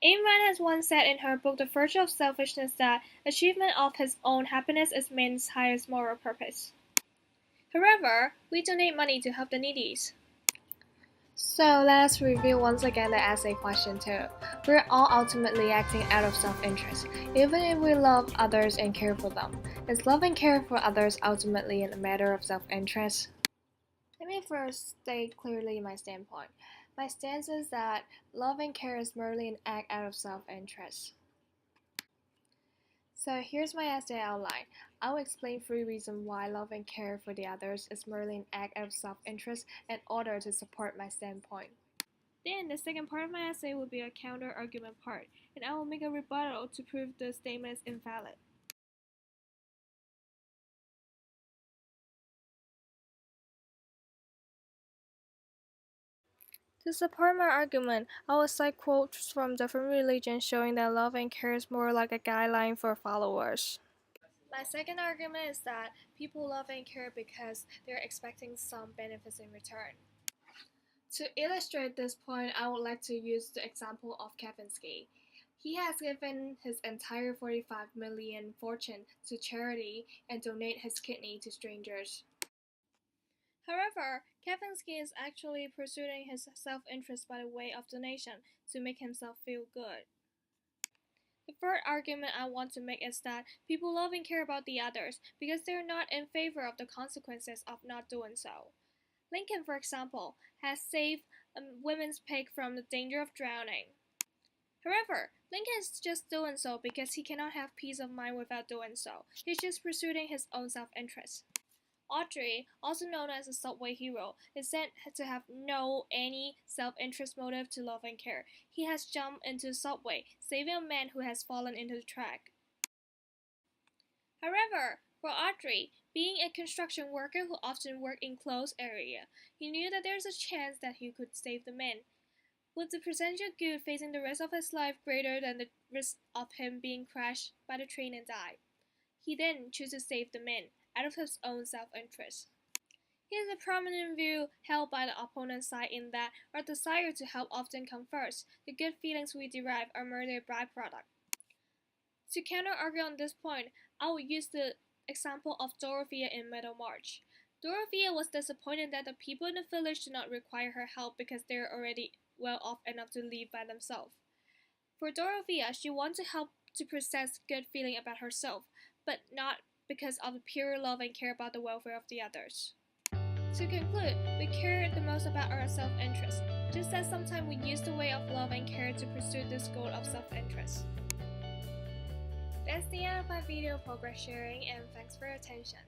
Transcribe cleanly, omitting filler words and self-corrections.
Ayn Rand has once said in her book The Virtue of Selfishness that achievement of his own happiness is man's highest moral purpose. However, we donate money to help the needy. So let's review once again the essay question 2. We're all ultimately acting out of self-interest, even if we love others and care for them. Is love and care for others ultimately a matter of self-interest? Let me first state clearly my standpoint. My stance is that love and care is merely an act out of self-interest. So here's my essay outline. I will explain 3 reasons why love and care for the others is merely an act out of self-interest in order to support my standpoint. Then the second part of my essay will be a counter-argument part, and I will make a rebuttal to prove the statement is invalid. To support my argument, I will cite quotes from different religions showing that love and care is more like a guideline for followers. My second argument is that people love and care because they're expecting some benefits in return. To illustrate this point, I would like to use the example of Kavinsky. He has given his entire 45 million fortune to charity and donate his kidney to strangers. However, Kavinsky is actually pursuing his self-interest by way of donation to make himself feel good. The third argument I want to make is that people love and care about the others because they're not in favor of the consequences of not doing so. Lincoln, for example, has saved a women's pig from the danger of drowning. However, Lincoln is just doing so because he cannot have peace of mind without doing so. He's just pursuing his own self-interest. Audrey, also known as a subway hero, is said to have no any self-interest motive to love and care. He has jumped into the subway, saving a man who has fallen into the track. However, for Audrey, being a construction worker who often worked in closed area, he knew that there's a chance that he could save the man. With the percentage of good facing the rest of his life greater than the risk of him being crashed by the train and die, he then chooses to save the man out of his own self-interest. He has a prominent view held by the opponent's side in that our desire to help often comes first. The good feelings we derive are merely a byproduct. To counter-argue on this point, I will use the example of Dorothea in Middlemarch. Dorothea was disappointed that the people in the village did not require her help because they are already well off enough to live by themselves. For Dorothea, she wanted to help to possess good feeling about herself, but not because of the pure love and care about the welfare of the others. To conclude, we care the most about our self-interest, just as sometimes we use the way of love and care to pursue this goal of self-interest. That's the end of my video progress sharing, and thanks for your attention.